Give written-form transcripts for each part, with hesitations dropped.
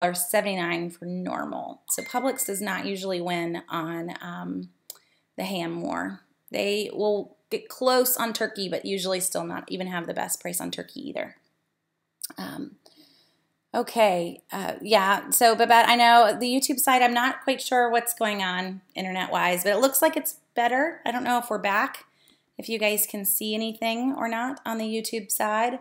$79 for normal. So Publix does not usually win on the ham war. They will get close on turkey, but usually still not even have the best price on turkey either. Okay, yeah, so Babette, I know the YouTube side, I'm not quite sure what's going on internet-wise, but it looks like it's better. I don't know if we're back, if you guys can see anything or not on the YouTube side.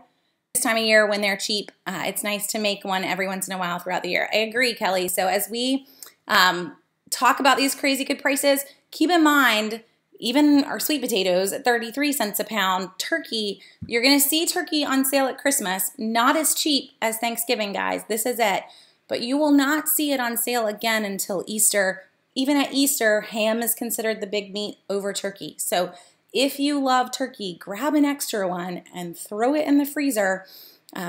This time of year when they're cheap, it's nice to make one every once in a while throughout the year. I agree, Kelly. So as we talk about these crazy good prices, keep in mind, even our sweet potatoes at 33 cents a pound, turkey, you're going to see turkey on sale at Christmas, not as cheap as Thanksgiving, guys. This is it. But you will not see it on sale again until Easter. Even at Easter, ham is considered the big meat over turkey. So if you love turkey, grab an extra one and throw it in the freezer.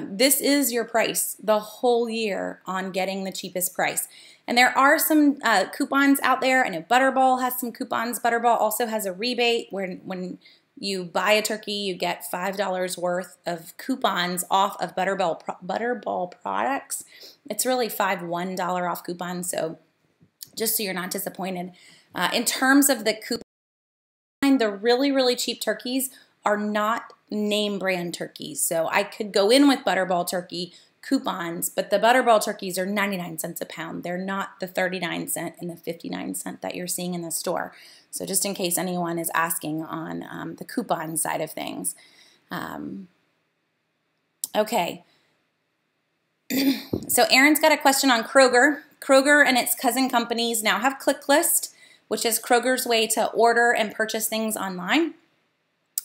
This is your price the whole year on getting the cheapest price. And there are some coupons out there. I know Butterball has some coupons. Butterball also has a rebate where when you buy a turkey, you get $5 worth of coupons off of Butterball products. It's really $1 off coupons, so just so you're not disappointed. In terms of the coupon, the really, really cheap turkeys are not name brand turkeys. So I could go in with Butterball turkey coupons, but the Butterball turkeys are 99 cents a pound. They're not the 39 cent and the 59 cent that you're seeing in the store. So just in case anyone is asking on the coupon side of things. Okay. So Aaron's got a question on Kroger. Kroger and its cousin companies now have ClickList, which is Kroger's way to order and purchase things online.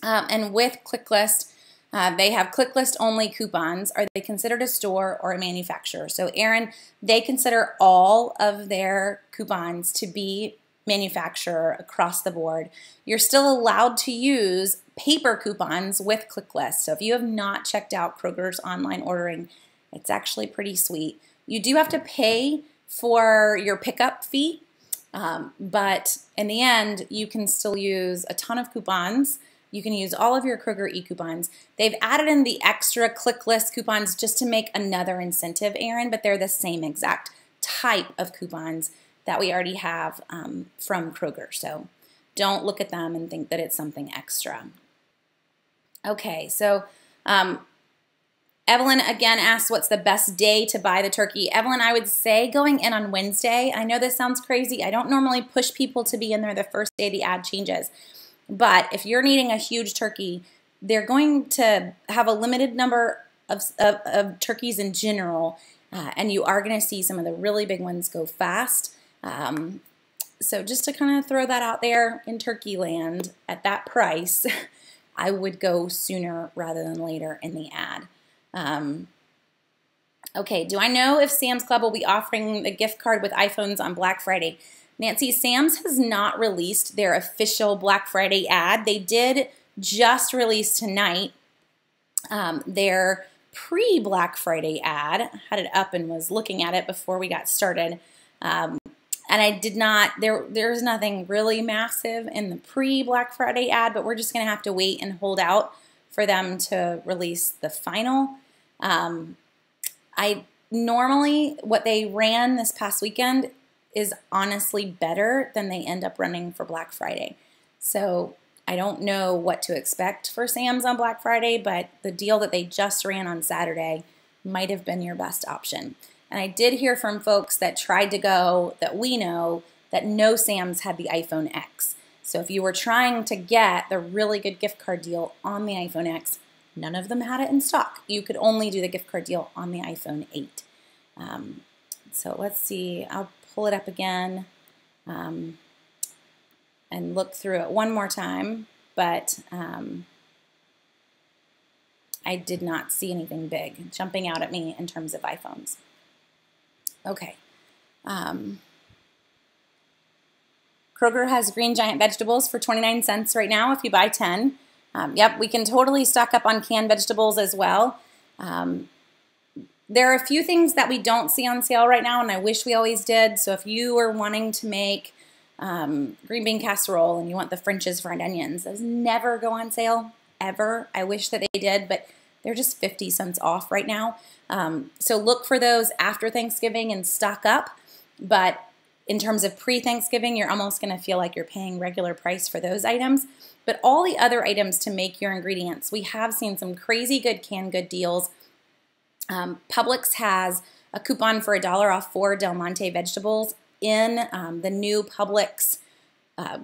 And with ClickList, they have ClickList only coupons. Are they considered a store or a manufacturer? So Aaron, they consider all of their coupons to be manufacturer across the board. You're still allowed to use paper coupons with ClickList. So if you have not checked out Kroger's online ordering, it's actually pretty sweet. You do have to pay for your pickup fee, but in the end, you can still use a ton of coupons. You can use all of your Kroger e-coupons. They've added in the extra ClickList coupons just to make another incentive, Aaron, but they're the same exact type of coupons that we already have from Kroger. So don't look at them and think that it's something extra. Okay, so Evelyn again asked what's the best day to buy the turkey. Evelyn, I would say going in on Wednesday. I know this sounds crazy. I don't normally push people to be in there the first day the ad changes. But if you're needing a huge turkey, they're going to have a limited number of turkeys in general, and you are going to see some of the really big ones go fast. So just to kind of throw that out there in turkey land at that price, I would go sooner rather than later in the ad. Okay, do I know if Sam's Club will be offering the gift card with iPhones on Black Friday? Nancy, Sam's has not released their official Black Friday ad. They did just release tonight their pre-Black Friday ad. I had it up and was looking at it before we got started. And I did not, there's nothing really massive in the pre-Black Friday ad, but we're just going to have to wait and hold out for them to release the final. Normally, what they ran this past weekend is honestly better than they end up running for Black Friday. So I don't know what to expect for Sam's on Black Friday, but the deal that they just ran on Saturday might have been your best option. And I did hear from folks that tried to go, that we know, that no Sam's had the iPhone X. So if you were trying to get the really good gift card deal on the iPhone X, none of them had it in stock. You could only do the gift card deal on the iPhone 8. So let's see, I'll pull it up again and look through it one more time, but I did not see anything big jumping out at me in terms of iPhones. Okay. Kroger has Green Giant vegetables for 29 cents right now if you buy 10. Yep, we can totally stock up on canned vegetables as well. There are a few things that we don't see on sale right now, and I wish we always did. So if you were wanting to make green bean casserole and you want the French's fried onions, those never go on sale, ever. I wish that they did, but They're just 50 cents off right now. So look for those after Thanksgiving and stock up. But in terms of pre-Thanksgiving, you're almost going to feel like you're paying regular price for those items. But all the other items to make your ingredients, we have seen some crazy good canned good deals. Publix has a coupon for $1 off 4 Del Monte vegetables in the new Publix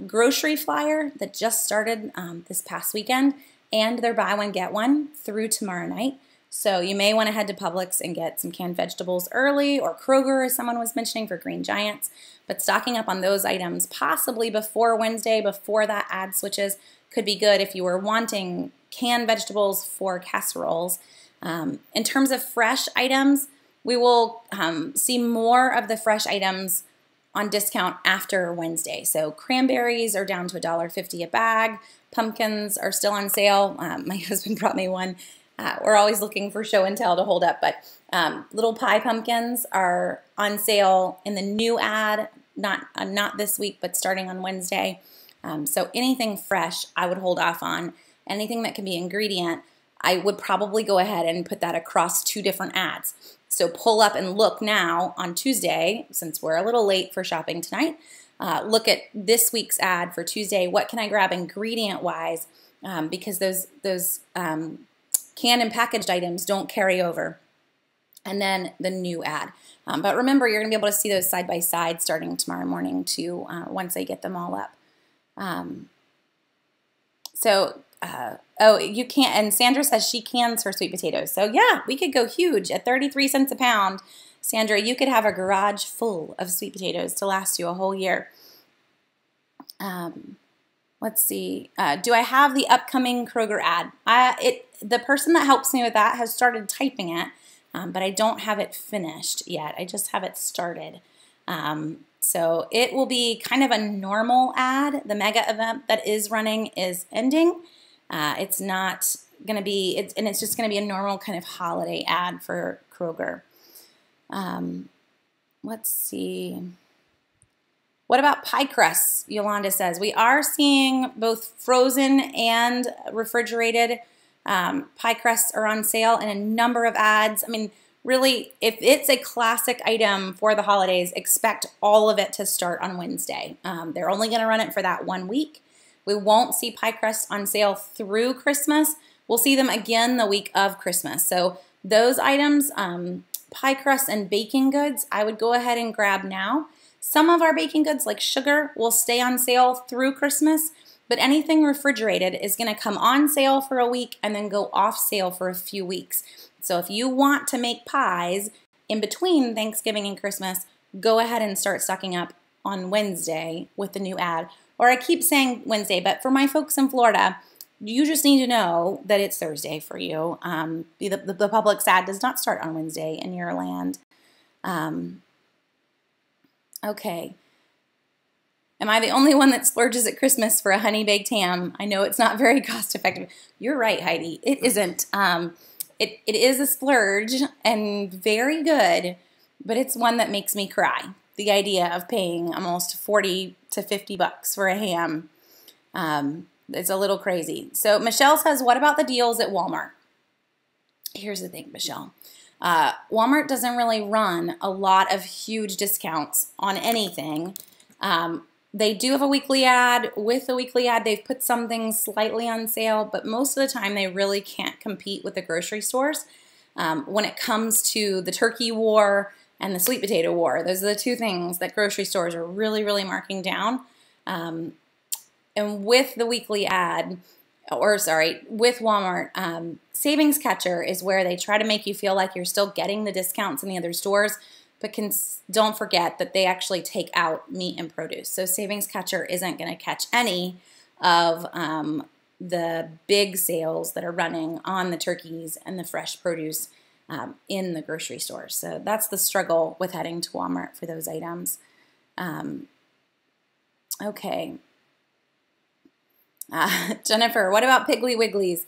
grocery flyer that just started this past weekend, and their buy one get one through tomorrow night. So you may want to head to Publix and get some canned vegetables early, or Kroger, as someone was mentioning, for Green Giants. But stocking up on those items possibly before Wednesday, before that ad switches, could be good if you were wanting canned vegetables for casseroles. In terms of fresh items, we will see more of the fresh items on discount after Wednesday. So cranberries are down to $1.50 a bag. Pumpkins are still on sale. My husband brought me one. We're always looking for show and tell to hold up, but little pie pumpkins are on sale in the new ad, not this week, but starting on Wednesday. So anything fresh, I would hold off on. Anything that can be ingredient, I would probably go ahead and put that across 2 different ads. So pull up and look now on Tuesday, since we're a little late for shopping tonight. Look at this week's ad for Tuesday. What can I grab ingredient-wise? Because those canned and packaged items don't carry over. And then the new ad. But remember, you're going to be able to see those side by side starting tomorrow morning too, once I get them all up. Oh, you can't, and Sandra says she cans her sweet potatoes. So yeah, we could go huge at 33 cents a pound. Sandra, you could have a garage full of sweet potatoes to last you a whole year. Let's see. Do I have the upcoming Kroger ad? The person that helps me with that has started typing it, but I don't have it finished yet. I just have it started. So it will be kind of a normal ad. The mega event that is running is ending. It's not going to be, it's just going to be a normal kind of holiday ad for Kroger. Let's see. What about pie crusts? Yolanda says, we are seeing both frozen and refrigerated pie crusts are on sale in a number of ads. I mean, really, if it's a classic item for the holidays, expect all of it to start on Wednesday. They're only going to run it for that 1 week. We won't see pie crusts on sale through Christmas. We'll see them again the week of Christmas. So those items, pie crusts and baking goods, I would go ahead and grab now. Some of our baking goods, like sugar, will stay on sale through Christmas, but anything refrigerated is going to come on sale for a week and then go off sale for a few weeks. So if you want to make pies in between Thanksgiving and Christmas, go ahead and start stocking up on Wednesday with the new ad. Or I keep saying Wednesday, but for my folks in Florida, you just need to know that it's Thursday for you. The Publix ad does not start on Wednesday in your land. Okay. Am I the only one that splurges at Christmas for a honey baked ham? I know it's not very cost effective. You're right, Heidi. It isn't. It is a splurge and very good, but it's one that makes me cry. The idea of paying almost 40 to 50 bucks for a ham. It's a little crazy. So Michelle says, what about the deals at Walmart? Here's the thing, Michelle. Walmart doesn't really run a lot of huge discounts on anything. They do have a weekly ad. With the weekly ad, they've put some things slightly on sale, but most of the time they really can't compete with the grocery stores. When it comes to the turkey war and the sweet potato war, those are the 2 things that grocery stores are really, really marking down. And with the weekly ad, with Walmart, Savings Catcher is where they try to make you feel like you're still getting the discounts in the other stores, but don't forget that they actually take out meat and produce. So Savings Catcher isn't going to catch any of the big sales that are running on the turkeys and the fresh produce in the grocery stores. So that's the struggle with heading to Walmart for those items. Okay. Jennifer, what about Piggly Wigglies?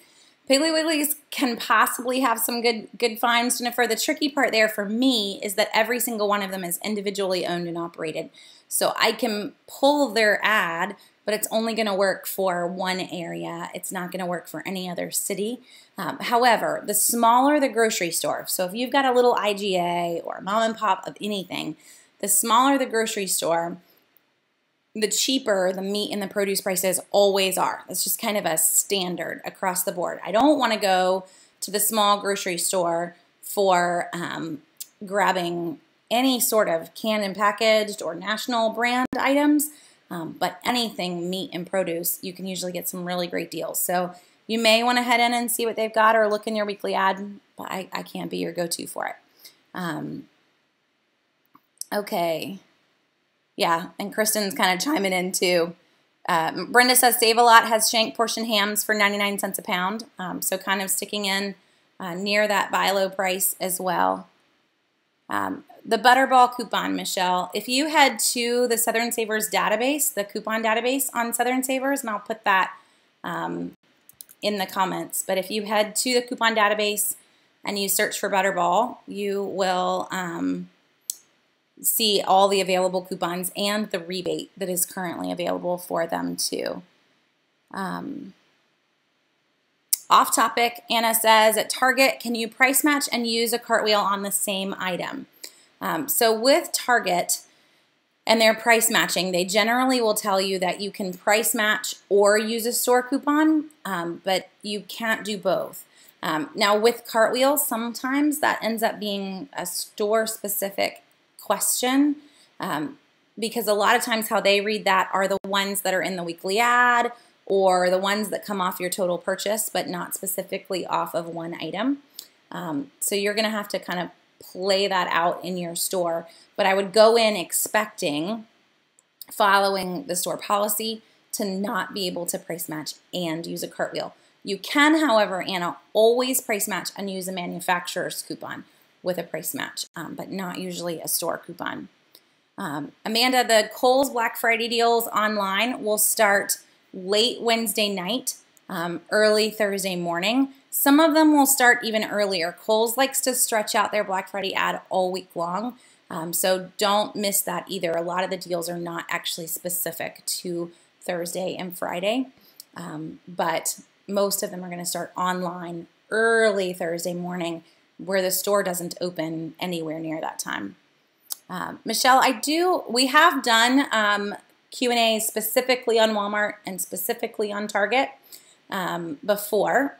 Piggly Wigglies can possibly have some good finds, Jennifer. The tricky part there for me is that every single one of them is individually owned and operated. So I can pull their ad but it's only going to work for one area. It's not going to work for any other city. However, the smaller the grocery store, so if you've got a little IGA or a mom and pop of anything, the smaller the grocery store, the cheaper the meat and the produce prices always are. It's just kind of a standard across the board. I don't want to go to the small grocery store for grabbing any sort of canned and packaged or national brand items, but anything meat and produce, you can usually get some really great deals. So you may want to head in and see what they've got or look in your weekly ad, but I can't be your go-to for it. Okay. Yeah, and Kristen's kind of chiming in too. Brenda says Save-A-Lot has shank portion hams for 99 cents a pound, so kind of sticking in near that buy low price as well. The Butterball coupon, Michelle, if you head to the Southern Savers database, the coupon database on Southern Savers, and I'll put that in the comments, but if you head to the coupon database and you search for Butterball, you will see all the available coupons and the rebate that is currently available for them too. Off topic, Anna says, at Target, can you price match and use a cartwheel on the same item? So with Target and their price matching, they generally will tell you that you can price match or use a store coupon, but you can't do both. Now with cartwheels, sometimes that ends up being a store-specific question, because a lot of times how they read that are the ones that are in the weekly ad or the ones that come off your total purchase, but not specifically off of one item. So you're going to have to kind of play that out in your store, but I would go in expecting, following the store policy, to not be able to price match and use a cartwheel. You can, however, Anna, always price match and use a manufacturer's coupon with a price match, but not usually a store coupon. Amanda, the Kohl's Black Friday deals online will start late Wednesday night, early Thursday morning. Some of them will start even earlier. Kohl's likes to stretch out their Black Friday ad all week long, so don't miss that either. A lot of the deals are not actually specific to Thursday and Friday, but most of them are going to start online early Thursday morning, where the store doesn't open anywhere near that time. Michelle, we have done Q&As specifically on Walmart and specifically on Target before.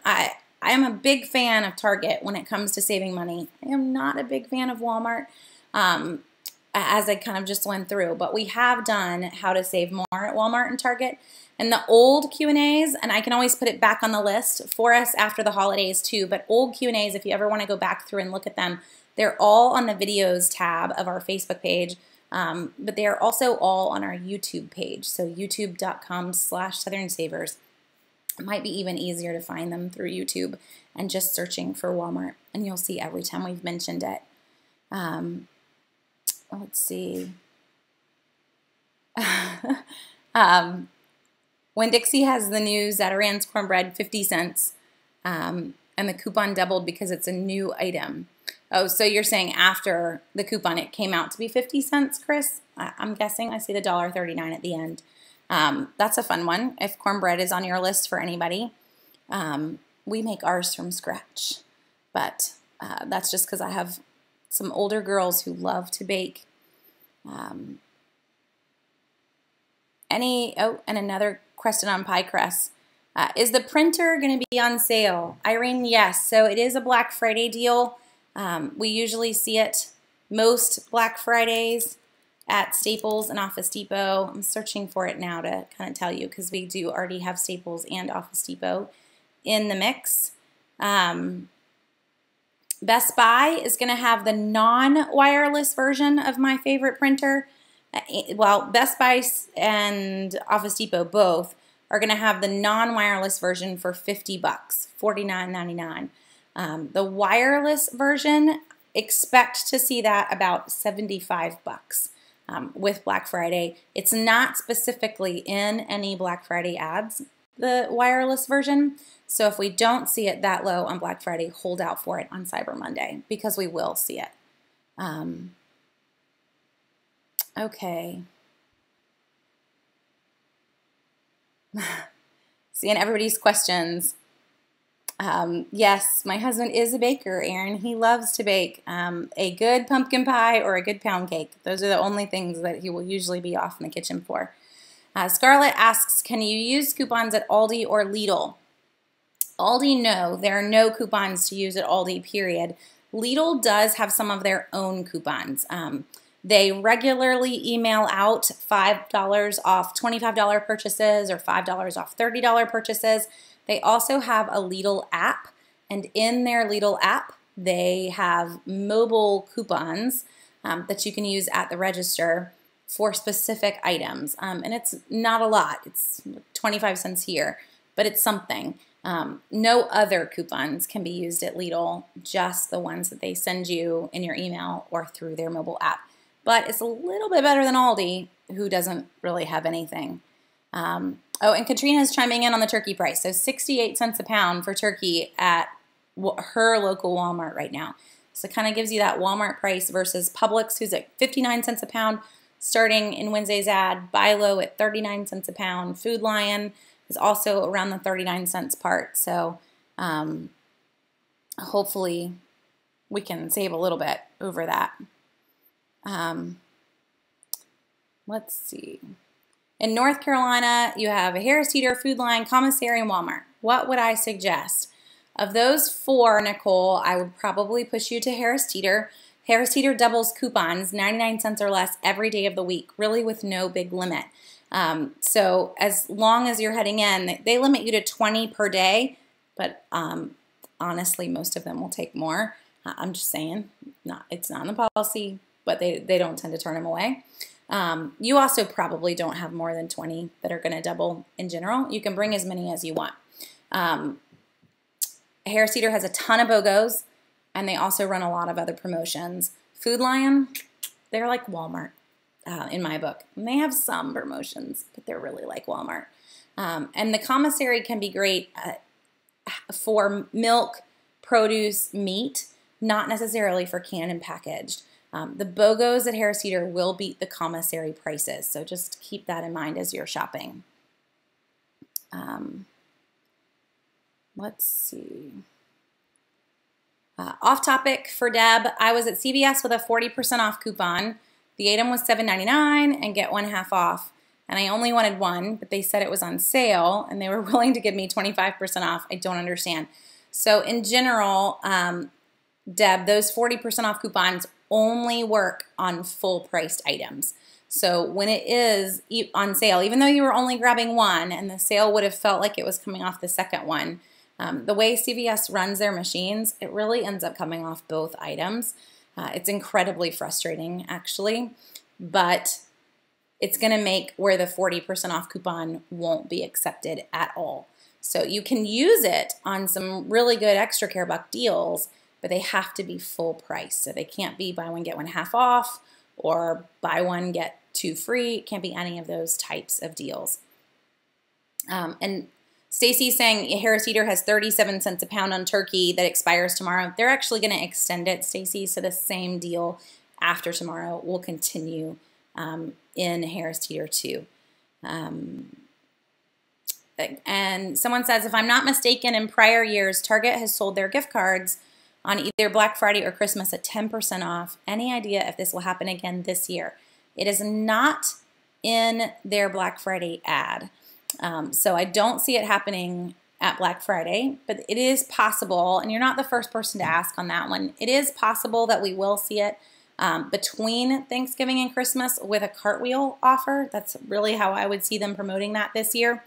I am a big fan of Target when it comes to saving money. I am not a big fan of Walmart, as I kind of just went through, but we have done how to save more at Walmart and Target. And the old Q&As, and I can always put it back on the list for us after the holidays too, but old Q&As, if you ever want to go back through and look at them, they're all on the videos tab of our Facebook page, but they are also all on our YouTube page, so youtube.com/Southern Savers. It might be even easier to find them through YouTube and just searching for Walmart, and you'll see every time we've mentioned it. Let's see. When Dixie has the new Zatarain's cornbread, 50 cents, and the coupon doubled because it's a new item. Oh, so you're saying after the coupon it came out to be 50 cents, Chris? I'm guessing. I see the $1.39 at the end. That's a fun one if cornbread is on your list for anybody. We make ours from scratch, but that's just because I have some older girls who love to bake. And another question on pie crust. Is the printer going to be on sale? Irene, yes. So it is a Black Friday deal. We usually see it most Black Fridays at Staples and Office Depot. I'm searching for it now to kind of tell you because we do already have Staples and Office Depot in the mix. Best Buy is going to have the non-wireless version of my favorite printer. Well, Best Buy and Office Depot both are going to have the non-wireless version for $50, $49.99. The wireless version, expect to see that about $75 with Black Friday. It's not specifically in any Black Friday ads, the wireless version. So if we don't see it that low on Black Friday, hold out for it on Cyber Monday because we will see it. Okay. Seeing everybody's questions. Yes, my husband is a baker, Aaron. He loves to bake a good pumpkin pie or a good pound cake. Those are the only things that he will usually be off in the kitchen for. Scarlett asks, can you use coupons at Aldi or Lidl? Aldi, no. There are no coupons to use at Aldi, period. Lidl does have some of their own coupons. They regularly email out $5 off $25 purchases or $5 off $30 purchases. They also have a Lidl app, and in their Lidl app, they have mobile coupons that you can use at the register for specific items. And it's not a lot. It's 25 cents here, but it's something. No other coupons can be used at Lidl, just the ones that they send you in your email or through their mobile app. But it's a little bit better than Aldi, who doesn't really have anything. Oh, and Katrina's chiming in on the turkey price. So 68 cents a pound for turkey at her local Walmart right now. So it kind of gives you that Walmart price versus Publix, who's at 59 cents a pound, starting in Wednesday's ad. Buy low at 39 cents a pound. Food Lion is also around the 39 cents part. So hopefully we can save a little bit over that. Let's see. In North Carolina, you have a Harris Teeter, Food Lion, Commissary, and Walmart. What would I suggest? Of those four, Nicole, I would probably push you to Harris Teeter. Harris Teeter doubles coupons, 99 cents or less every day of the week, really with no big limit. So as long as you're heading in, they limit you to 20 per day, but honestly, most of them will take more. I'm just saying, it's not in the policy, but they don't tend to turn them away. You also probably don't have more than 20 that are going to double in general. You can bring as many as you want. Harris Teeter has a ton of BOGOs, and they also run a lot of other promotions. Food Lion, they're like Walmart in my book. And they have some promotions, but they're really like Walmart. And the Commissary can be great for milk, produce, meat, not necessarily for canned and packaged. The BOGOs at Harris Teeter will beat the Commissary prices, so just keep that in mind as you're shopping. Let's see. Off topic for Deb, I was at CVS with a 40% off coupon. The item was $7.99 and get one half off. And I only wanted one, but they said it was on sale and they were willing to give me 25% off. I don't understand. So in general, Deb, those 40% off coupons only work on full priced items. So when it is on sale, even though you were only grabbing one and the sale would have felt like it was coming off the second one, the way CVS runs their machines, it really ends up coming off both items. It's incredibly frustrating, actually, but it's going to make where the 40% off coupon won't be accepted at all. So you can use it on some really good extra care buck deals, but they have to be full price. So they can't be buy one, get one half off, or buy one, get two free. It can't be any of those types of deals. And Stacy's saying Harris Teeter has 37 cents a pound on turkey that expires tomorrow. They're actually going to extend it, Stacy, so the same deal after tomorrow will continue in Harris Teeter too. And someone says, if I'm not mistaken, in prior years, Target has sold their gift cards on either Black Friday or Christmas at 10% off. Any idea if this will happen again this year? It is not in their Black Friday ad. So I don't see it happening at Black Friday, but it is possible, and you're not the first person to ask on that one. It is possible that we will see it between Thanksgiving and Christmas with a cartwheel offer. That's really how I would see them promoting that this year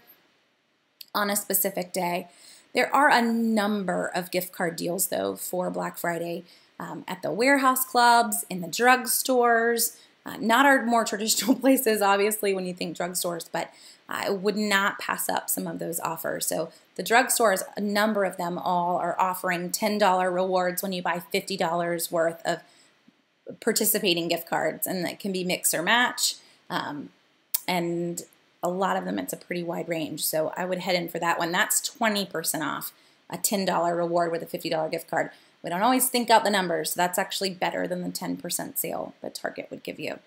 on a specific day. There are a number of gift card deals, though, for Black Friday at the warehouse clubs, in the drugstores, not our more traditional places, obviously, when you think drugstores, but I would not pass up some of those offers. So the drugstores, a number of them all are offering $10 rewards when you buy $50 worth of participating gift cards, and that can be mix or match. And a lot of them, it's a pretty wide range. So I would head in for that one. That's 20% off, a $10 reward with a $50 gift card. We don't always think out the numbers. So that's actually better than the 10% sale that Target would give you.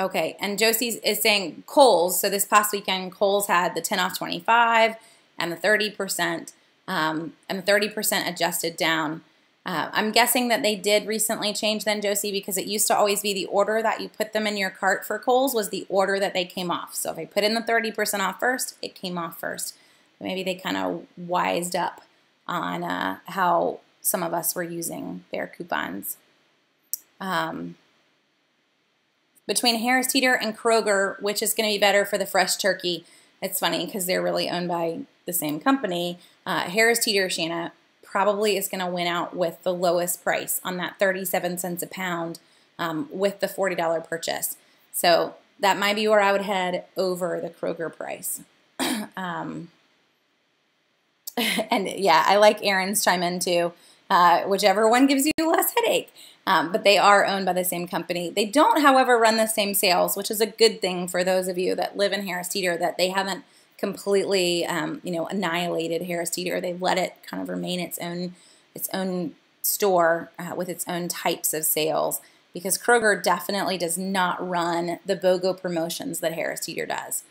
Okay, and Josie is saying Kohl's. So this past weekend, Kohl's had the 10 off 25 and the 30%, and the 30% adjusted down. I'm guessing that they did recently change then, Josie, because it used to always be the order that you put them in your cart for Kohl's was the order that they came off. So if I put in the 30% off first, it came off first. Maybe they kind of wised up on how some of us were using their coupons. Between Harris Teeter and Kroger, which is going to be better for the fresh turkey? It's funny because they're really owned by the same company. Harris Teeter, Shanna, probably is going to win out with the lowest price on that 37 cents a pound with the $40 purchase. So that might be where I would head over the Kroger price. And yeah, I like Aaron's chime in too. Whichever one gives you less headache. But they are owned by the same company. They don't, however, run the same sales, which is a good thing for those of you that live in Harris Teeter, that they haven't completely, annihilated Harris Teeter. They've let it kind of remain its own store with its own types of sales, because Kroger definitely does not run the BOGO promotions that Harris Teeter does.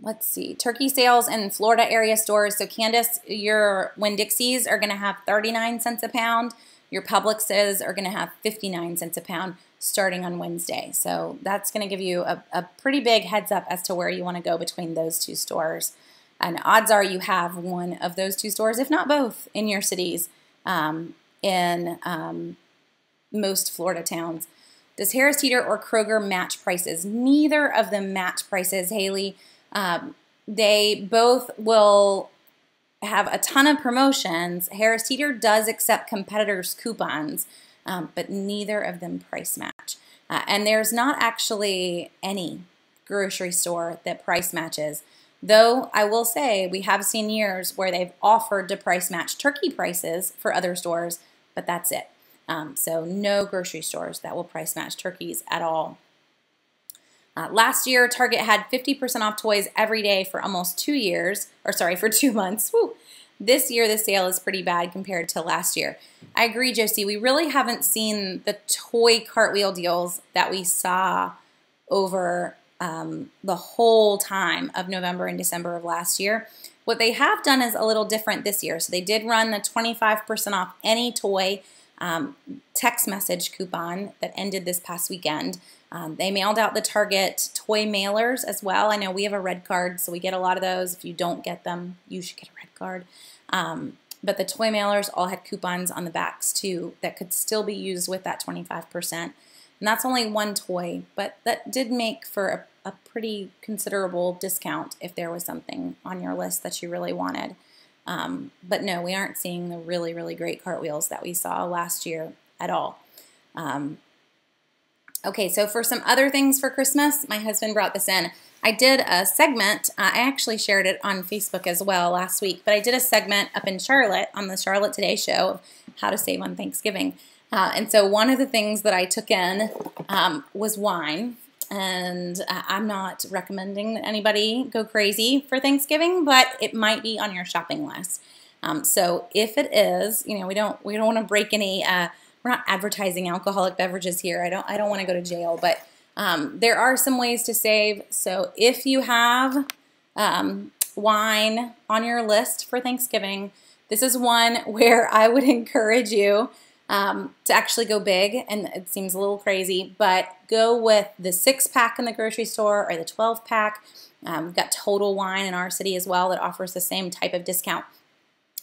Let's see, turkey sales in Florida area stores. So Candace, your Winn-Dixies are going to have 39 cents a pound. Your Publixes are going to have 59 cents a pound starting on Wednesday. So that's going to give you a pretty big heads up as to where you want to go between those two stores. And odds are you have one of those two stores, if not both, in your cities, in most Florida towns. Does Harris Teeter or Kroger match prices? Neither of them match prices, Haley. They both will have a ton of promotions. Harris Teeter does accept competitors' coupons, but neither of them price match. And there's not actually any grocery store that price matches. Though I will say we have seen years where they've offered to price match turkey prices for other stores, but that's it. So no grocery stores that will price match turkeys at all. Last year, Target had 50% off toys every day for almost 2 years, or sorry, for 2 months. Woo. This year, the sale is pretty bad compared to last year. I agree, Josie. We really haven't seen the toy cartwheel deals that we saw over the whole time of November and December of last year. What they have done is a little different this year. So they did run the 25% off any toy text message coupon that ended this past weekend. They mailed out the Target toy mailers as well. I know we have a red card, so we get a lot of those. If you don't get them, you should get a red card. But the toy mailers all had coupons on the backs too that could still be used with that 25%. And that's only one toy, but that did make for a pretty considerable discount if there was something on your list that you really wanted. But no, we aren't seeing the really, really great cartwheels that we saw last year at all. Okay, so for some other things for Christmas, my husband brought this in. I did a segment, I actually shared it on Facebook as well last week, but I did a segment up in Charlotte on the Charlotte Today show, how to save on Thanksgiving. And so one of the things that I took in was wine. And I'm not recommending that anybody go crazy for Thanksgiving, but it might be on your shopping list. So if it is, we don't want to break any. We're not advertising alcoholic beverages here. I don't want to go to jail, but there are some ways to save. So if you have wine on your list for Thanksgiving, this is one where I would encourage you to actually go big, and it seems a little crazy, but go with the 6-pack in the grocery store or the 12-pack. We've got Total Wine in our city as well that offers the same type of discount.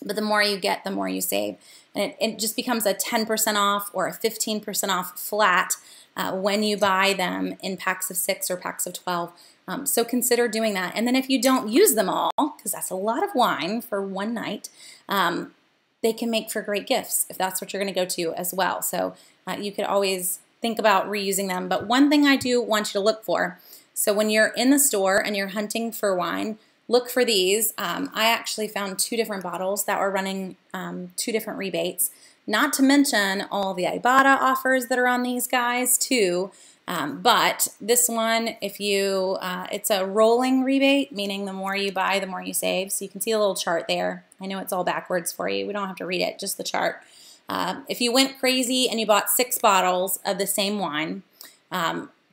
But the more you get, the more you save. And it just becomes a 10% off or a 15% off flat when you buy them in packs of 6 or packs of 12. So consider doing that. And then if you don't use them all, because that's a lot of wine for one night, they can make for great gifts if that's what you're going to go to as well. So you could always think about reusing them. But one thing I do want you to look for, so when you're in the store and you're hunting for wine, look for these. I actually found 2 different bottles that were running 2 different rebates, not to mention all the Ibotta offers that are on these guys too. But this one, if you, it's a rolling rebate, meaning the more you buy, the more you save. So you can see a little chart there. I know it's all backwards for you. We don't have to read it, just the chart. If you went crazy and you bought 6 bottles of the same wine,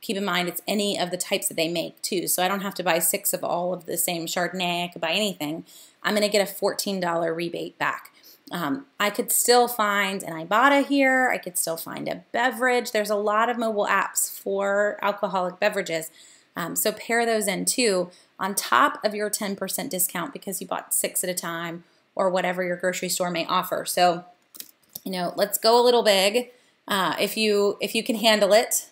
keep in mind it's any of the types that they make too. So I don't have to buy 6 of all of the same Chardonnay. I could buy anything. I'm going to get a $14 rebate back. I could still find an Ibotta here. I could still find a beverage. There's a lot of mobile apps for alcoholic beverages. So pair those in too on top of your 10% discount because you bought 6 at a time or whatever your grocery store may offer. So, you know, let's go a little big if you can handle it.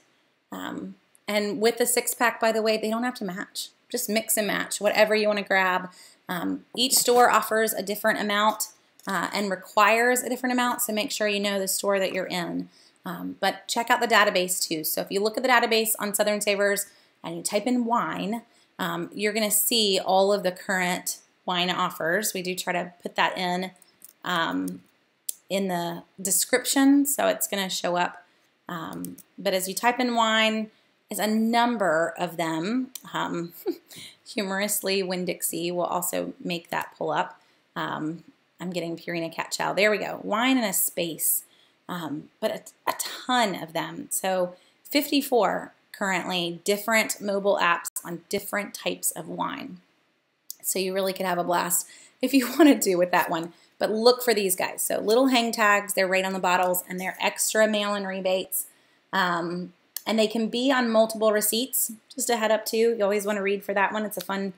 And with the 6-pack, by the way, they don't have to match. Just mix and match whatever you want to grab. Each store offers a different amount and requires a different amount, so make sure you know the store that you're in. But check out the database too. So if you look at the database on Southern Savers and you type in wine, you're going to see all of the current wine offers. We do try to put that in the description, so it's going to show up. But as you type in wine, there's a number of them. Humorously, Winn-Dixie will also make that pull up. I'm getting Purina Cat Chow. There we go. Wine in a space. But a ton of them. So 54 currently different mobile apps on different types of wine. So you really could have a blast if you wanted to with that one. But look for these guys. So little hang tags, they're right on the bottles, and they're extra mail-in rebates. And they can be on multiple receipts. Just a head up too. You always want to read for that one. It's a fun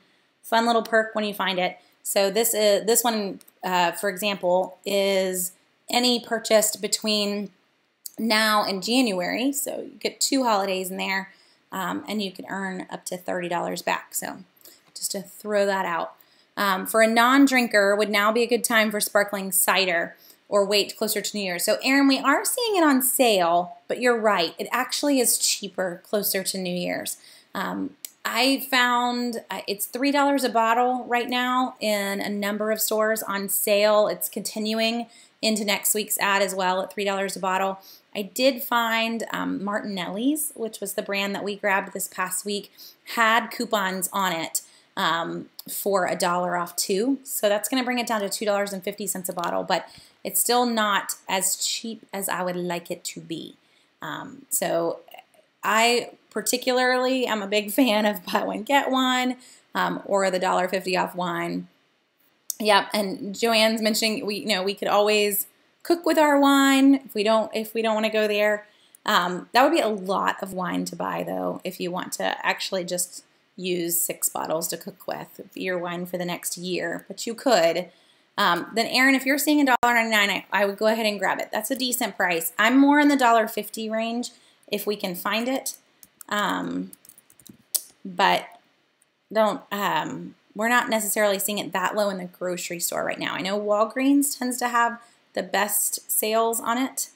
little perk when you find it. So this one, for example, is any purchased between now and January. So you get 2 holidays in there, and you can earn up to $30 back. So just to throw that out. For a non-drinker, would now be a good time for sparkling cider or wait closer to New Year's. So Erin, we are seeing it on sale, but you're right. It actually is cheaper closer to New Year's. I found it's $3 a bottle right now in a number of stores on sale. It's continuing into next week's ad as well at $3 a bottle. I did find Martinelli's, which was the brand that we grabbed this past week, had coupons on it for $1 off too. So that's going to bring it down to $2.50 a bottle, but it's still not as cheap as I would like it to be. So I particularly am a big fan of buy one, get one, or the $1.50 off wine. Yep, and Joanne's mentioning we could always cook with our wine if we don't want to go there. That would be a lot of wine to buy though if you want to actually just use 6 bottles to cook with your wine for the next year, but you could. Then Erin, if you're seeing $1.99, I would go ahead and grab it. That's a decent price. I'm more in the $1.50 range if we can find it. But don't, we're not necessarily seeing it that low in the grocery store right now. I know Walgreens tends to have the best sales on it.